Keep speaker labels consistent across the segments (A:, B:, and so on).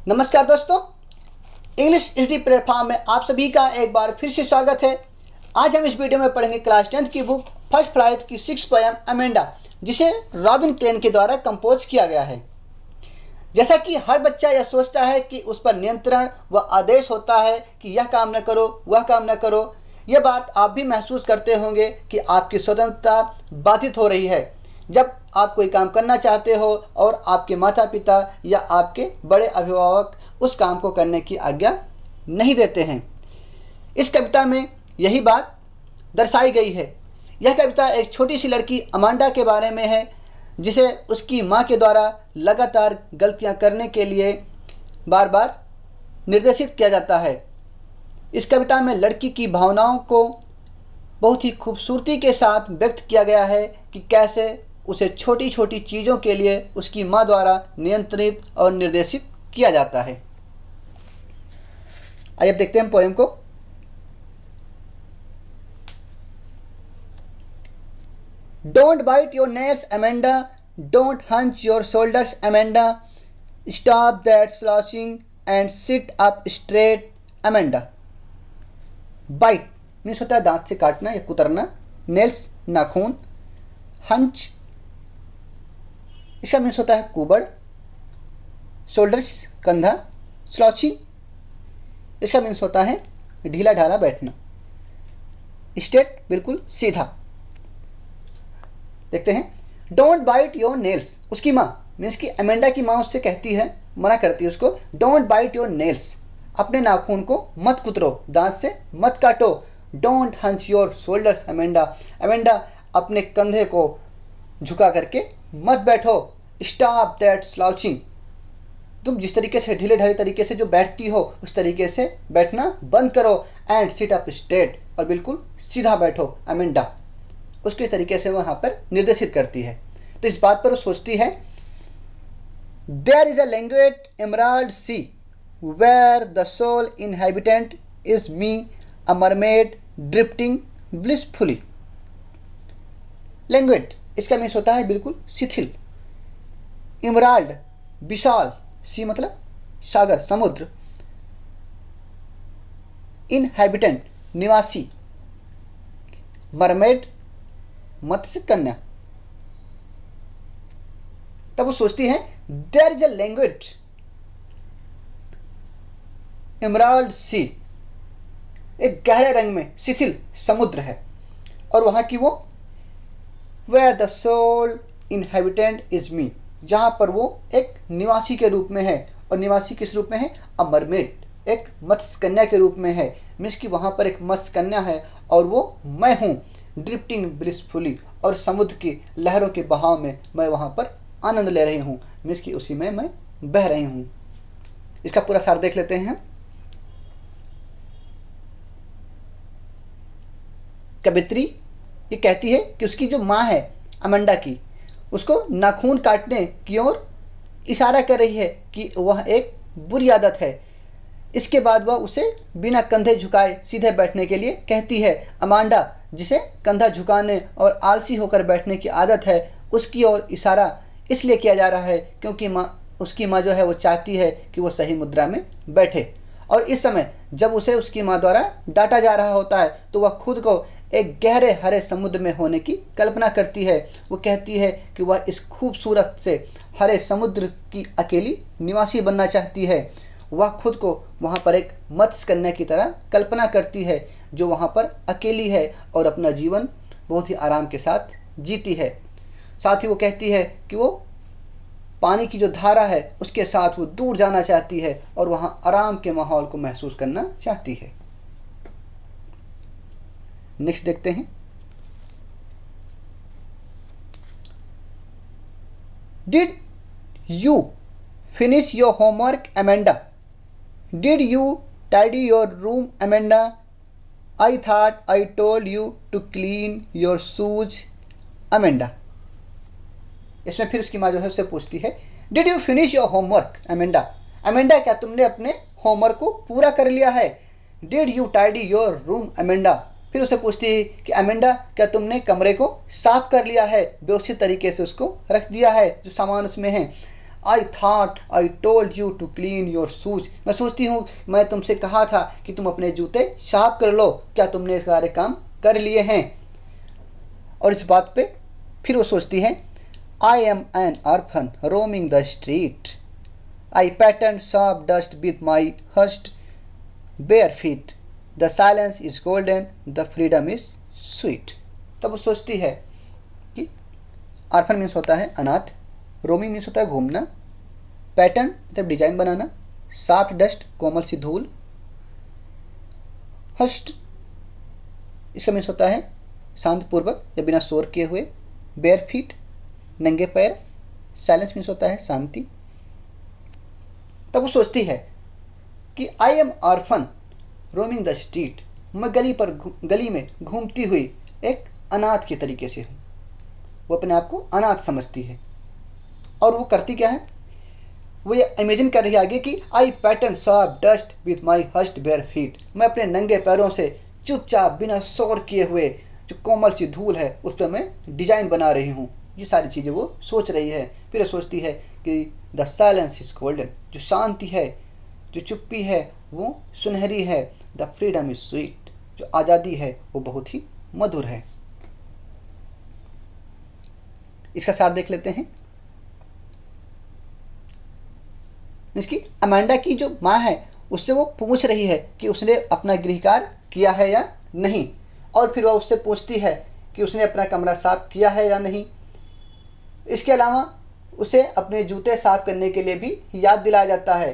A: नमस्कार दोस्तों, English study platform में आप सभी का एक बार फिर से स्वागत है। आज हम इस वीडियो में पढ़ेंगे क्लास 10th की बुक फर्स्ट फ्लाइट की 6th पोएम अमेंडा, जिसे रॉबिन क्लेन के द्वारा कंपोज किया गया है। जैसा कि हर बच्चा यह सोचता है कि उस पर नियंत्रण व आदेश होता है कि यह काम न करो, वह काम न करो, यह बात आप भी महसूस करते होंगे कि आपकी स्वतंत्रता बाधित हो रही है जब आप कोई काम करना चाहते हो और आपके माता पिता या आपके बड़े अभिभावक उस काम को करने की आज्ञा नहीं देते हैं। इस कविता में यही बात दर्शाई गई है। यह कविता एक छोटी सी लड़की अमांडा के बारे में है, जिसे उसकी माँ के द्वारा लगातार गलतियाँ करने के लिए बार बार निर्देशित किया जाता है। इस कविता में लड़की की भावनाओं को बहुत ही खूबसूरती के साथ व्यक्त किया गया है कि कैसे उसे छोटी छोटी चीज़ों के लिए उसकी माँ द्वारा नियंत्रित और निर्देशित किया जाता है। आइए अब देखते हैं पोएम को। Don't bite your nails Amanda, don't hunch your shoulders Amanda, stop that slouching and sit up straight Amanda. Bite means होता है दांत से काटना या कुतरना, नेल्स नाखून, हंच इसका मीन्स होता है कुबड़, शोल्डर्स कंधा, स्लॉचिंग इसका मीन्स होता है ढीला ढाला बैठना, स्ट्रेट बिल्कुल सीधा। देखते हैं, डोंट बाइट योर नेल्स, उसकी माँ मीन्स की अमेंडा की माँ उससे कहती है, मना करती है उसको, डोंट बाइट योर नेल्स, अपने नाखून को मत कुतरो, दांत से मत काटो। Don't hunch your shoulders Amanda, Amanda अपने कंधे को झुका करके मत बैठो। स्टॉप दैट स्लाउचिंग, तुम जिस तरीके से ढीले ढाले तरीके से जो बैठती हो उस तरीके से बैठना बंद करो। एंड सिट अप स्ट्रेट, और बिल्कुल सीधा बैठो। अमेंडा उसके तरीके से वहाँ पर निर्देशित करती है। तो इस बात पर वो सोचती है, there is a language emerald sea where the sole inhabitant is me a mermaid drifting blissfully. Language इसका मीन्स होता है बिल्कुल शिथिल, इमराल्ड विशाल, सी मतलब सागर समुद्र, इनहेबिटेंट निवासी, मरमेड मत्स्य कन्या। तब वो सोचती है, there is a language emerald sea, एक गहरे रंग में शिथिल समुद्र है, और वहां की वो where the sole inhabitant is me, जहाँ पर वो एक निवासी के रूप में है। और निवासी किस रूप में है? अ मरमेड, एक मत्स्य कन्या के रूप में है। मीन्स कि वहाँ पर एक मत्स्य कन्या है और वो मैं हूँ। ड्रिफ्टिंग ब्लिसफुली, और समुद्र की लहरों के बहाव में मैं वहाँ पर आनंद ले रही हूँ। मीन्स कि उसी में मैं बह रही हूँ। इसका पूरा सार देख लेते हैं। कवित्री ये कहती है कि उसकी जो माँ है अमेंडा की, उसको नाखून काटने की ओर इशारा कर रही है कि वह एक बुरी आदत है। इसके बाद वह उसे बिना कंधे झुकाए सीधे बैठने के लिए कहती है। अमांडा जिसे कंधा झुकाने और आलसी होकर बैठने की आदत है, उसकी ओर इशारा इसलिए किया जा रहा है क्योंकि उसकी माँ जो है वो चाहती है कि वो सही मुद्रा में बैठे। और इस समय जब उसे उसकी माँ द्वारा डांटा जा रहा होता है तो वह खुद को एक गहरे हरे समुद्र में होने की कल्पना करती है। वो कहती है कि वह इस खूबसूरत से हरे समुद्र की अकेली निवासी बनना चाहती है। वह खुद को वहाँ पर एक मत्स्य कन्या की तरह कल्पना करती है, जो वहाँ पर अकेली है और अपना जीवन बहुत ही आराम के साथ जीती है। साथ ही वो कहती है कि वो पानी की जो धारा है उसके साथ वो दूर जाना चाहती है और वहाँ आराम के माहौल को महसूस करना चाहती है। नेक्स्ट देखते हैं। Did you finish your homework Amanda, did you tidy your room Amanda, I thought I told you to clean your shoes Amanda. इसमें फिर उसकी माँ जो है उससे पूछती है, did you finish your homework Amanda, Amanda क्या तुमने अपने होमवर्क को पूरा कर लिया है। Did you tidy your room Amanda, फिर उसे पूछती है कि अमेंडा क्या तुमने कमरे को साफ कर लिया है, व्यवस्थित तरीके से उसको रख दिया है जो सामान उसमें है। I thought I told you to clean your shoes, मैं सोचती हूँ मैं तुमसे कहा था कि तुम अपने जूते साफ कर लो, क्या तुमने इस सारे काम कर लिए हैं? और इस बात पे फिर वो सोचती है, I am an orphan roaming the street, I pattern soft dust with my hushed bare feet, the silence is golden the freedom is sweet. तब वो सोचती है कि ऑर्फन मीन्स होता है अनाथ, रोमिंग मीन्स होता है घूमना, पैटर्न मतलब डिजाइन बनाना, सॉफ्ट डस्ट कोमल सी धूल, हस्ट इसका मीन्स होता है शांतपूर्वक या बिना शोर किए हुए, बेयर फीट नंगे पैर, साइलेंस मीन्स होता है शांति। तब वो सोचती है कि I am orphan roaming the street, मैं गली में घूमती हुई एक अनाथ के तरीके से हूँ। वो अपने आप को अनाथ समझती है और वो करती क्या है, वो ये इमेजिन कर रही है आगे कि I pattern soft dust with my hushed bare feet, मैं अपने नंगे पैरों से चुपचाप बिना शोर किए हुए जो कोमल सी धूल है उस पर मैं डिजाइन बना रही हूँ। ये सारी चीज़ें वो सोच रही है। फिर सोचती है कि द साइलेंस इज गोल्डन, जो शांति है, जो चुप्पी है वो सुनहरी है, द फ्रीडम इज स्वीट, जो आज़ादी है वो बहुत ही मधुर है। इसका सार देख लेते हैं। इसकी अमांडा की जो माँ है उससे वो पूछ रही है कि उसने अपना गृह कार्य किया है या नहीं, और फिर वह उससे पूछती है कि उसने अपना कमरा साफ किया है या नहीं। इसके अलावा उसे अपने जूते साफ करने के लिए भी याद दिलाया जाता है।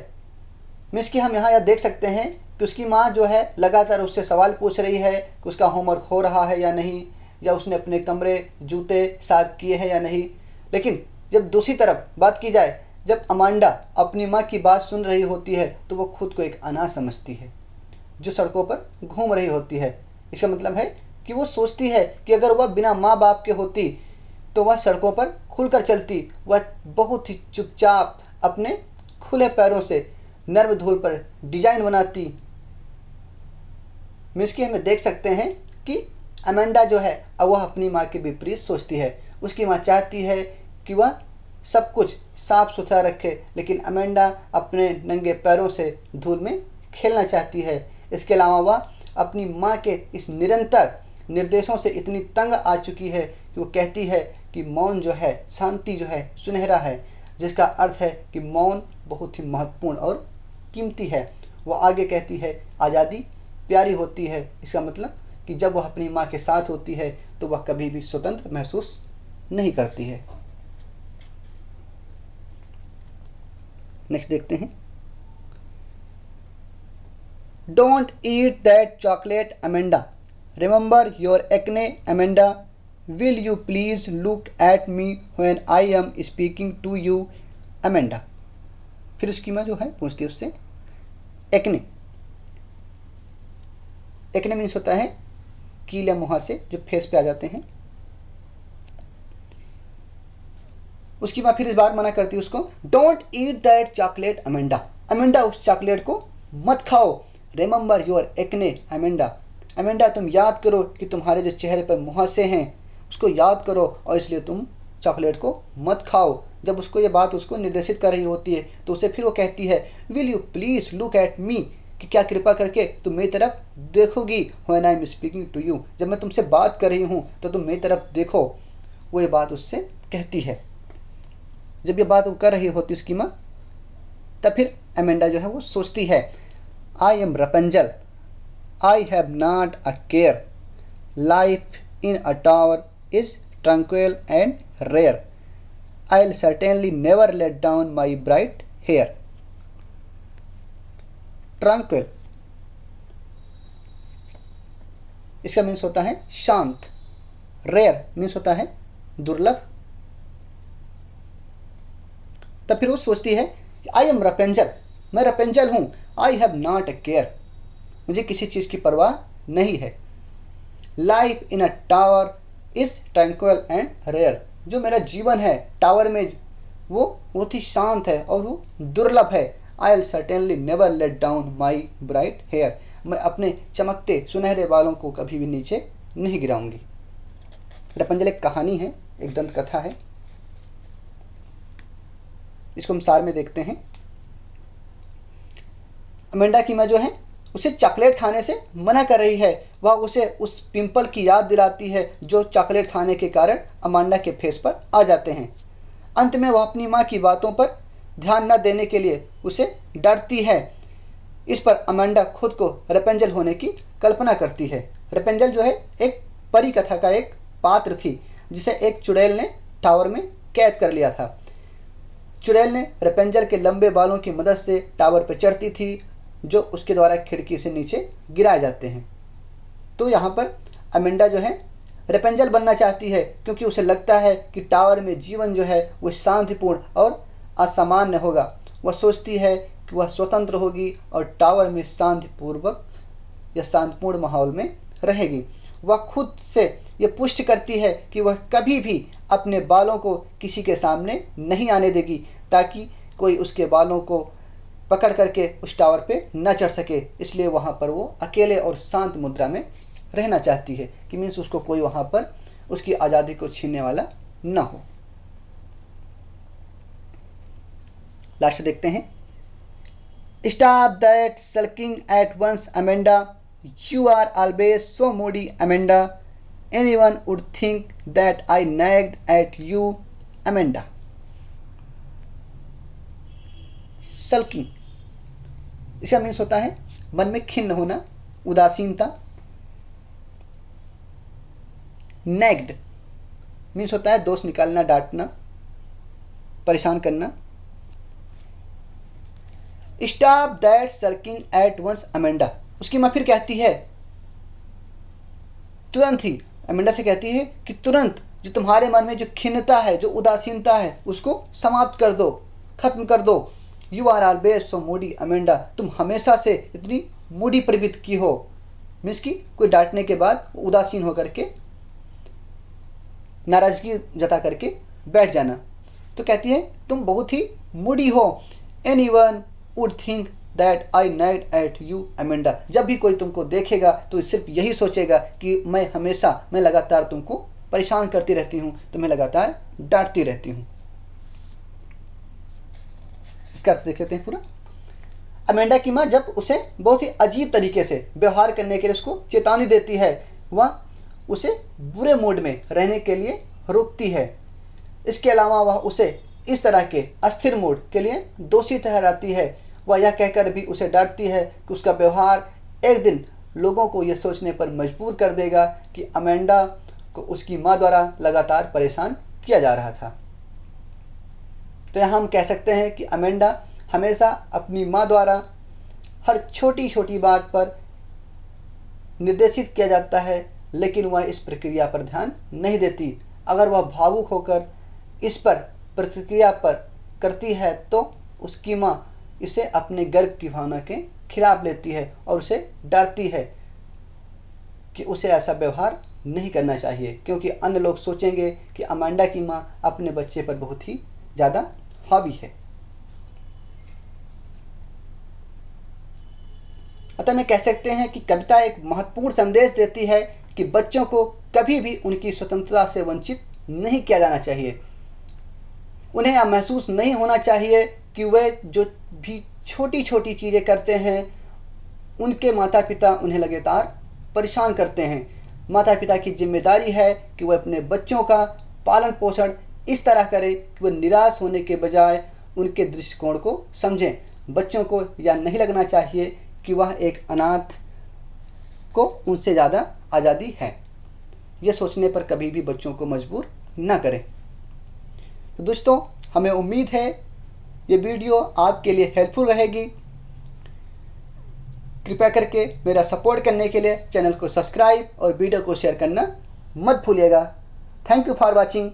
A: मीन्स कि हम यहाँ यह देख सकते हैं कि उसकी माँ जो है लगातार उससे सवाल पूछ रही है कि उसका होमवर्क हो रहा है या नहीं, या उसने अपने कमरे जूते साफ किए हैं या नहीं। लेकिन जब दूसरी तरफ बात की जाए, जब अमांडा अपनी माँ की बात सुन रही होती है तो वो खुद को एक अनाथ समझती है जो सड़कों पर घूम रही होती है। इसका मतलब है कि वो सोचती है कि अगर वह बिना माँ बाप के होती तो वह सड़कों पर खुलकर चलती, वह बहुत ही चुपचाप अपने खुले पैरों से नर्म धूल पर डिजाइन बनाती। मीन्स कि हमें देख सकते हैं कि अमांडा जो है अब वह अपनी माँ के विपरीत सोचती है। उसकी माँ चाहती है कि वह सब कुछ साफ सुथरा रखे, लेकिन अमांडा अपने नंगे पैरों से धूल में खेलना चाहती है। इसके अलावा वह अपनी माँ के इस निरंतर निर्देशों से इतनी तंग आ चुकी है कि वो कहती है कि मौन जो है, शांति जो है सुनहरा है, जिसका अर्थ है कि मौन बहुत ही महत्वपूर्ण और कीमती है। वो आगे कहती है आज़ादी प्यारी होती है। इसका मतलब कि जब वह अपनी माँ के साथ होती है तो वह कभी भी स्वतंत्र महसूस नहीं करती है। नेक्स्ट देखते हैं। Don't eat that chocolate Amanda, remember your acne Amanda, will you please look at me when I am speaking to you Amanda. फिर उसकी माँ जो है पूछती है उससे एक्ने, एक्ने मीन्स होता है कील या मुहासे जो फेस पे आ जाते हैं। उसकी माँ फिर इस बार मना करती है उसको, don't eat that chocolate Amanda, Amanda उस चॉकलेट को मत खाओ। Remember your acne Amanda, Amanda तुम याद करो कि तुम्हारे जो चेहरे पर मुहासे हैं उसको याद करो और इसलिए तुम चॉकलेट को मत खाओ। जब उसको ये बात उसको निर्देशित कर रही होती है तो उसे फिर वो कहती है will you please look at me, कि क्या कृपा करके तुम मेरी तरफ देखोगी, when I am speaking to you, जब मैं तुमसे बात कर रही हूँ तो तुम मेरी तरफ देखो। वो ये बात उससे कहती है। जब ये बात वो कर रही होती उसकी माँ, तब फिर अमेंडा जो है वो सोचती है I am Rapunzel, I have not a care, life in a tower is tranquil and rare, I will certainly never let down my bright hair. Tranquil इसका मीन्स होता है शांत, रेयर मीन्स होता है दुर्लभ। तब फिर वो सोचती है आई एम रपेंजल, मैं रपेंजल हूँ, I have not a care, मुझे किसी चीज़ की परवाह नहीं है। Life in a tower is tranquil and rare, जो मेरा जीवन है टावर में वो बहुत ही शांत है और वो दुर्लभ है। I will certainly never let down my bright hair, मैं अपने चमकते सुनहरे बालों को कभी भी नीचे नहीं गिराऊंगी। रपेंजल एक कहानी है, एक दंत कथा है। इसको हम सार में देखते हैं। अमेंडा की माँ जो है उसे चॉकलेट खाने से मना कर रही है। वह उसे उस पिंपल की याद दिलाती है जो चॉकलेट खाने के कारण अमांडा के फेस पर आ जाते हैं। अंत में वह अपनी माँ की बातों पर ध्यान न देने के लिए उसे डांटती है। इस पर अमांडा खुद को रेपेंजल होने की कल्पना करती है। रेपेंजल जो है एक परी कथा का एक पात्र थी जिसे एक चुड़ैल ने टावर में कैद कर लिया था। चुड़ैल ने रेपेंजल के लंबे बालों की मदद से टावर पर चढ़ती थी जो उसके द्वारा खिड़की से नीचे गिराए जाते हैं। तो यहाँ पर अमेंडा जो है रेपेंजल बनना चाहती है क्योंकि उसे लगता है कि टावर में जीवन जो है वो शांतिपूर्ण और असामान्य होगा। वह सोचती है कि वह स्वतंत्र होगी और टावर में शांतिपूर्वक या शांतिपूर्ण माहौल में रहेगी। वह खुद से ये पुष्टि करती है कि वह कभी भी अपने बालों को किसी के सामने नहीं आने देगी ताकि कोई उसके बालों को पकड़ करके उस टावर पे न चढ़ सके। इसलिए वहाँ पर वो अकेले और शांत मुद्रा में रहना चाहती है कि मीन्स उसको कोई वहाँ पर उसकी आज़ादी को छीनने वाला न हो। लास्ट देखते हैं। Stop that sulking at once Amanda, you are always so moody Amanda, anyone would think that I nagged at you Amanda. Sulking इसका मीन्स होता है मन में खिन्न होना, उदासीनता। नेग्ड मीन्स होता है दोष निकालना, डांटना, परेशान करना। Stop that sulking at once Amanda, उसकी माँ फिर कहती है तुरंत ही, अमेंडा से कहती है कि तुरंत जो तुम्हारे मन में जो खिन्नता है, जो उदासीनता है, उसको समाप्त कर दो, खत्म कर दो। You are always so moody Amanda, तुम हमेशा से इतनी मूडी प्रवृत्ति की हो। मीन्स की कोई डांटने के बाद उदासीन होकर के, नाराजगी जता करके बैठ जाना। तो कहती है तुम बहुत ही मूडी हो। Anyone would think that I night at you Amanda, जब भी कोई तुमको देखेगा तो सिर्फ यही सोचेगा कि मैं लगातार तुमको परेशान करती रहती हूँ, तुम्हें लगातार डांटती रहती हूँ। इसका अर्थ देख लेते हैं पूरा। अमेंडा की माँ जब उसे बहुत ही अजीब तरीके से व्यवहार करने के लिए उसको चेतावनी देती है, वह उसे बुरे मूड में रहने के लिए रोकती है। इसके अलावा वह उसे इस तरह के अस्थिर मूड के लिए दोषी ठहराती है। वह यह कहकर भी उसे डांटती है कि उसका व्यवहार एक दिन लोगों को यह सोचने पर मजबूर कर देगा कि अमेंडा को उसकी माँ द्वारा लगातार परेशान किया जा रहा था। तो यहाँ हम कह सकते हैं कि अमेंडा हमेशा अपनी माँ द्वारा हर छोटी छोटी बात पर निर्देशित किया जाता है, लेकिन वह इस प्रक्रिया पर ध्यान नहीं देती। अगर वह भावुक होकर इस पर प्रतिक्रिया पर करती है तो उसकी माँ इसे अपने गर्व की भावना के खिलाफ लेती है और उसे डांटती है कि उसे ऐसा व्यवहार नहीं करना चाहिए, क्योंकि अन्य लोग सोचेंगे कि अमेंडा की माँ अपने बच्चे पर बहुत ही ज़्यादा हावी है। अतः मैं कह सकते हैं कि कविता एक महत्वपूर्ण संदेश देती है कि बच्चों को कभी भी उनकी स्वतंत्रता से वंचित नहीं किया जाना चाहिए। उन्हें यह महसूस नहीं होना चाहिए कि वे जो भी छोटी छोटी चीज़ें करते हैं उनके माता पिता उन्हें लगातार परेशान करते हैं। माता पिता की जिम्मेदारी है कि वह अपने बच्चों का पालन पोषण इस तरह करें कि वह निराश होने के बजाय उनके दृष्टिकोण को समझें। बच्चों को यह नहीं लगना चाहिए कि वह एक अनाथ को उनसे ज़्यादा आज़ादी है। यह सोचने पर कभी भी बच्चों को मजबूर न करें। तो दोस्तों, हमें उम्मीद है ये वीडियो आपके लिए हेल्पफुल रहेगी। कृपया करके मेरा सपोर्ट करने के लिए चैनल को सब्सक्राइब और वीडियो को शेयर करना मत भूलिएगा। Thank you for watching.